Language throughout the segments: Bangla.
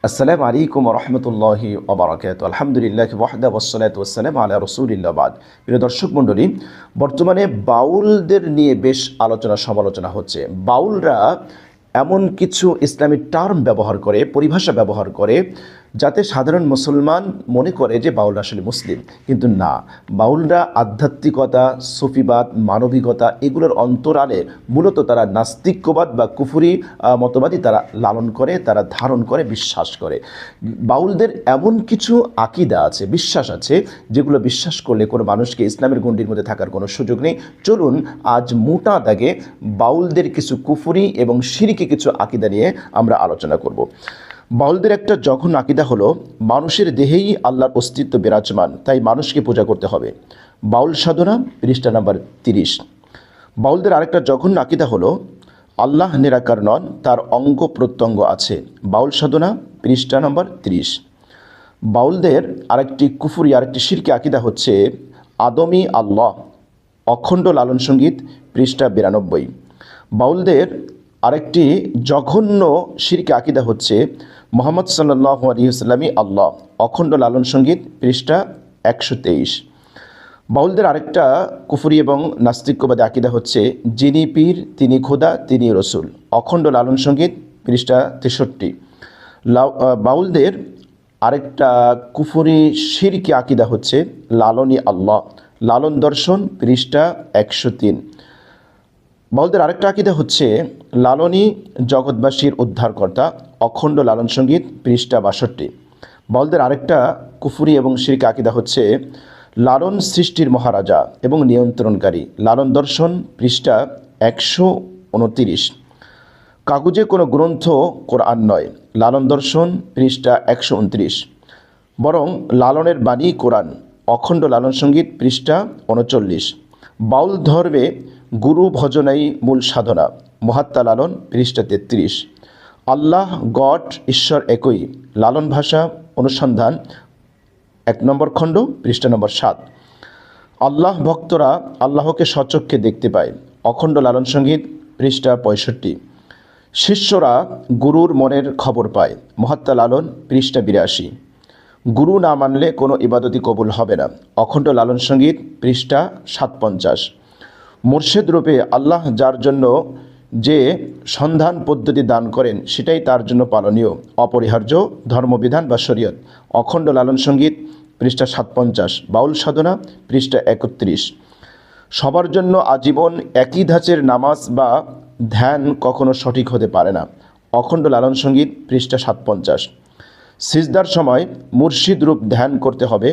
আসসালামু আলাইকুম রহমতুল্লাহি ওবরাকাতুহু। আলহামদুলিল্লাহ ওয়াহদা ওয়াসসালাতু ওয়াসসালামু আলা রাসূলিল্লাহ বাদ। প্রিয় দর্শক মণ্ডলী, বর্তমানে বাউলদের নিয়ে বেশ আলোচনা সমালোচনা হচ্ছে। বাউলরা এমন কিছু ইসলামী টার্ম ব্যবহার করে, পরিভাষা ব্যবহার করে, যাতে সাধারণ মুসলমান মনে করে যে বাউলরা আসলে মুসলিম, কিন্তু না। বাউলরা আধ্যাত্মিকতা, সুফিবাদ, মানবিকতা এগুলোর অন্তরালে মূলত তারা নাস্তিক্যবাদ বা কুফরি মতবাদই তারা লালন করে, তারা ধারণ করে, বিশ্বাস করে। বাউলদের এমন কিছু আকিদা আছে, বিশ্বাস আছে, যেগুলো বিশ্বাস করলে কোনো মানুষকে ইসলামের গণ্ডির মধ্যে থাকার কোনো সুযোগ নেই। চলুন আজ মোটা দাগে বাউলদের কিছু কুফরি এবং শিরকি কিছু আকিদা নিয়ে আমরা আলোচনা করব। বাউলদের একটা জঘন্য আকিদা হলো মানুষের দেহেই আল্লাহর অস্তিত্ব বিরাজমান, তাই মানুষকে পূজা করতে হবে। বাউল সাধনা, পৃষ্ঠা নাম্বার 30। বাউলদের আরেকটা জঘন্য আকিদা হলো আল্লাহ নিরাকার নন, তার অঙ্গ প্রত্যঙ্গ আছে। বাউল সাধনা, পৃষ্ঠা নাম্বার 30। বাউলদের আরেকটি কুফরি, আরেকটি শিরকি আকিদা হচ্ছে আদমি আল্লাহ, অখণ্ড লালন সঙ্গীত, পৃষ্ঠা 92। বাউলদের আরেকটি জঘন্য শিরকি আকিদা হচ্ছে মুহাম্মদ সাল্লাল্লাহু আলাইহি ওয়াসাল্লামই আল্লাহ, অখণ্ড লালন সঙ্গীত, পৃষ্ঠা 123। বাউলদের আরেকটা কুফরি এবং নাস্তিক্যবাদী আকিদা হচ্ছে যিনি পীর, তিনি খোদা, তিনি রসুল, অখণ্ড লালন সঙ্গীত, পৃষ্ঠা 63। বাউলদের আরেকটা কুফরি শিরকি আকিদা হচ্ছে লালনী আল্লাহ, লালন দর্শন, পৃষ্ঠা 103। বাউলদের আরেকটা আকিদা হচ্ছে লালনী জগৎবাসীর উদ্ধারকর্তা, অখণ্ড লালন সঙ্গীত, পৃষ্ঠা 62। বাউলদের আরেকটা কুফরি এবং শিরকি আকিদা হচ্ছে লালন সৃষ্টির মহারাজা এবং নিয়ন্ত্রণকারী, লালন দর্শন, পৃষ্ঠা 129। কাগজে কোনো গ্রন্থ কোরআন নয়, লালন দর্শন, পৃষ্ঠা 129। বরং লালনের বাণী কোরআন, অখণ্ড লালন সঙ্গীত, পৃষ্ঠা 39। বাউল ধর্মে গুরু ভজনাই মূল সাধনা, মহাত্মা লালন, পৃষ্ঠা 33। আল্লাহ গড, ঈশ্বর একই, লালন ভাষা অনুসন্ধান, 1 নম্বর খণ্ড, পৃষ্ঠা নম্বর 7। আল্লাহ ভক্তরা আল্লাহকে স্বচক্ষে দেখতে পায়, অখণ্ড লালন সঙ্গীত, পৃষ্ঠা 65। শিষ্যরা গুরুর মনের খবর পায়, মহাত্মা লালন, পৃষ্ঠা 82। গুরু না মানলে কোনো ইবাদতই কবুল হবে না, অখণ্ড লালন সঙ্গীত, পৃষ্ঠা 57। মুর্শিদ রূপে আল্লাহ যার জন্য যে সন্ধান পদ্ধতি দান করেন সেটাই তার জন্য পালনীয়, অপরিহার্য ধর্মবিধান বা শরীয়ত, অখণ্ড লালন সঙ্গীত, পৃষ্ঠা 57। বাউল সাধনা, পৃষ্ঠা 31। সবার জন্য আজীবন একই ধাঁচের নামাজ বা ধ্যান কখনো সঠিক হতে পারে না, অখণ্ড লালন সঙ্গীত, পৃষ্ঠা 57। সিজদার সময় মুর্শিদ রূপ ধ্যান করতে হবে,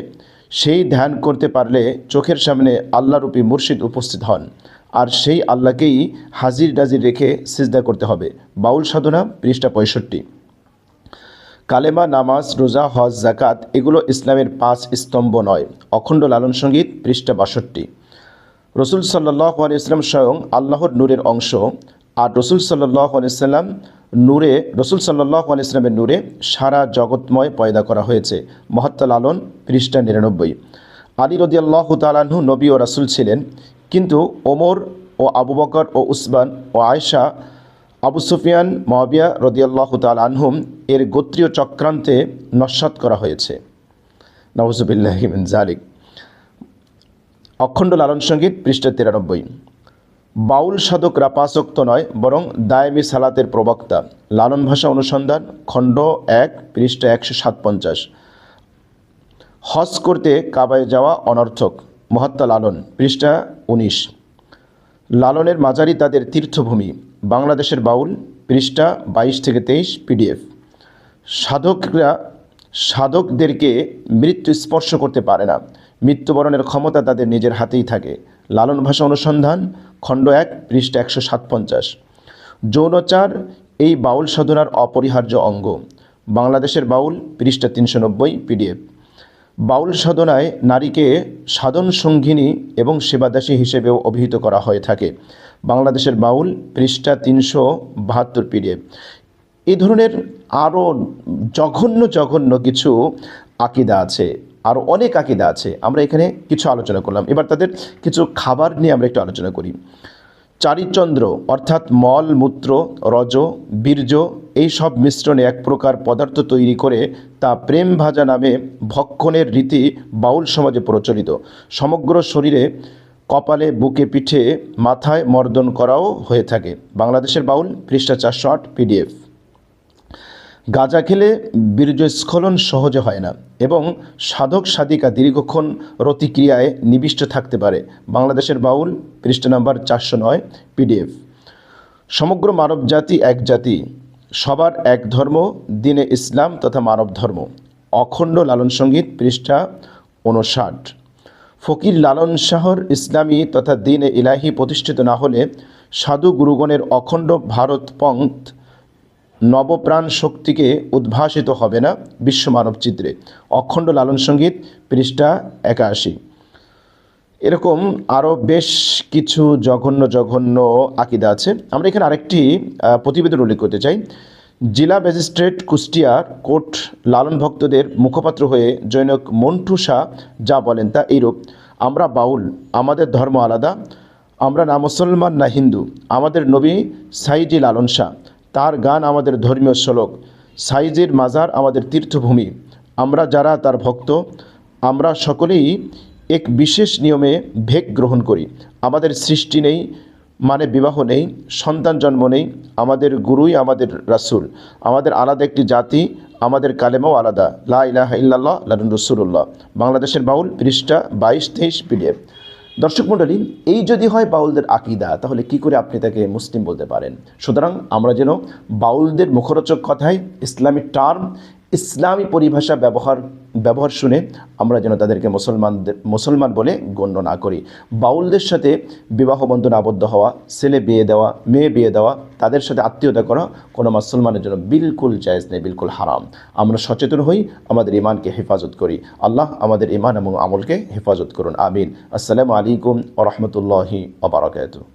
সেই ধ্যান করতে পারলে চোখের সামনে আল্লাহরূপী মুর্শিদ উপস্থিত হন, আর সেই আল্লাহকেই হাজির নাজির রেখে সিজদা করতে হবে, বাউল সাধনা, পৃষ্ঠা 65। কালেমা, নামাজ, রোজা, হজ, জাকাত এগুলো ইসলামের 5 স্তম্ভ নয়, অখণ্ড লালন সঙ্গীত, পৃষ্ঠা 62। রসুল সাল্লাল্লাহু আলাইহি ওয়াসাল্লাম স্বয়ং আল্লাহর নূরের অংশ, আর রসুল সাল্লাল্লাহু আলাইহি ওয়াসাল্লামের নূরে সারা জগৎময় পয়দা করা হয়েছে, মহাত্মা লালন, পৃষ্ঠা 99। আলী রাদিয়াল্লাহু তাআলা আনহু নবী ও রাসূল ছিলেন, কিন্তু ওমর ও আবু বকর ও উসমান ও আয়েশা, আবু সুফিয়ান, মুআবিয়া রাদিয়াল্লাহু তাআলা আনহুম এর গোত্রীয় চক্রান্তে নস্যাৎ করা হয়েছে, নাউযুবিল্লাহি মিন যালিক, অখণ্ড লালন সঙ্গীত, পৃষ্ঠা 93। বাউল সাধকরা 5 ওয়াক্ত নয় বরং দায়েমি সালাতের প্রবক্তা, লালন ভাষা অনুসন্ধান, খণ্ড 1, পৃষ্ঠা 157। হজ করতে কাবায় যাওয়া অনর্থক, মহাত্মা লালন, পৃষ্ঠা 19। লালনের মাজারি তাদের তীর্থভূমি, বাংলাদেশের বাউল, পৃষ্ঠা 22 থেকে 23 PDF। সাধকদেরকে মৃত্যু স্পর্শ করতে পারে না, মৃত্যুবরণের ক্ষমতা তাদের নিজের হাতেই থাকে, লালন ভাষা অনুসন্ধান, খণ্ড 1, পৃষ্ঠা 157। যৌনচার এই বাউল সাধনার অপরিহার্য অঙ্গ, বাংলাদেশের বাউল, পৃষ্ঠা 390 PDF। বাউল সাধনায় নারীকে সাধন সঙ্গিনী এবং সেবাদাসী হিসেবেও অভিহিত করা হয়ে থাকে, বাংলাদেশের বাউল, পৃষ্ঠা 372 PDF। এই ধরনের আরও জঘন্য কিছু আকিদা আছে, আরও অনেক আকিদা আছে, আমরা এখানে কিছু আলোচনা করলাম। এবার তাদের কিছু খাবার নিয়ে আমরা একটু আলোচনা করি। চারিচন্দ্র অর্থাৎ মল, মূত্র, রজ, বীর্য এই সব মিশ্রণে এক প্রকার পদার্থ তৈরি করে তা প্রেম ভাজা নামে ভক্ষণের রীতি বাউল সমাজে প্রচলিত। সমগ্র শরীরে, কপালে, বুকে, পিঠে, মাথায় মর্দন করাও হয়ে থাকে। বাংলাদেশের বাউল, পৃষ্ঠা 408 PDF। গাঁজা খেলে বীর্যস্খলন সহজে হয় না এবং সাধক সাধিকা দীর্ঘক্ষণ রতিক্রিয়ায় নিবিষ্ট থাকতে পারে। বাংলাদেশের বাউল, পৃষ্ঠা নাম্বার 409 PDF। সমগ্র মানব জাতি এক জাতি, সবার এক ধর্ম, দিনে ইসলাম তথা মানব ধর্ম। অখণ্ড লালন সঙ্গীত, পৃষ্ঠা 59। ফকির লালন শাহর ইসলামী তথা দিনে ইলাহি প্রতিষ্ঠিত না হলে সাধু গুরুগণের অখণ্ড ভারত পন্থ নবপ্রাণ শক্তিকে উদ্ভাসিত হবে না বিশ্ব মানব চিত্রে। অখণ্ড লালন সঙ্গীত, পৃষ্ঠা 81। এরকম আরও বেশ কিছু জঘন্য জঘন্য আকিদা আছে। আমরা এখানে আরেকটি প্রতিবেদন উল্লেখ করতে চাই। জেলা ম্যাজিস্ট্রেট কুষ্টিয়ার কোর্ট লালন ভক্তদের মুখপাত্র হয়ে জৈনক মন্টু শাহ যা বলেন তা এইরূপ: আমরা বাউল, আমাদের ধর্ম আলাদা, আমরা না মুসলমান না হিন্দু। আমাদের নবী সাইজি লালন শাহ, তার গান আমাদের ধর্মীয় শ্লোক, সাইজির মাজার আমাদের তীর্থভূমি। আমরা যারা তার ভক্ত, আমরা সকলেই এক বিশেষ নিয়মে ভেক গ্রহণ করি। আমাদের সৃষ্টি নেই, মানে বিবাহ নেই, সন্তান জন্ম নেই। আমাদের গুরুই আমাদের রাসূল। আমাদের আলাদা একটি জাতি, আমাদের কালেমাও আলাদা, লা ইলাহা ইল্লাল্লাহ লাল্লাহু রাসূলুল্লাহ। বাংলাদেশের বাউল, পৃষ্ঠা 22-23 PDF। দর্শক মণ্ডলী, এই যদি হয় বাউলদের আকিদা, তাহলে কি করে আপনি তাকে মুসলিম বলতে পারেন? সুতরাং আমরা যেন বাউলদের মুখরোচক কথায় ইসলামিক টার্ম, ইসলামী পরিভাষা ব্যবহার শুনে আমরা যেন তাদেরকে মুসলমান বলে গণ্য না করি। বাউলদের সাথে বিবাহ বন্ধনে আবদ্ধ হওয়া, ছেলে বিয়ে দেওয়া, মেয়ে বিয়ে দেওয়া, তাদের সাথে আত্মীয়তা করা কোনো মুসলমানের জন্য বিলকুল জায়েজ নেই, বিলকুল হারাম। আমরা সচেতন হই, আমাদের ইমানকে হেফাজত করি। আল্লাহ আমাদের ইমান এবং আমলকে হেফাজত করুন, আমিন। আসসালামু আলাইকুম ওয়া রাহমাতুল্লাহি ওয়া বারাকাতুহু।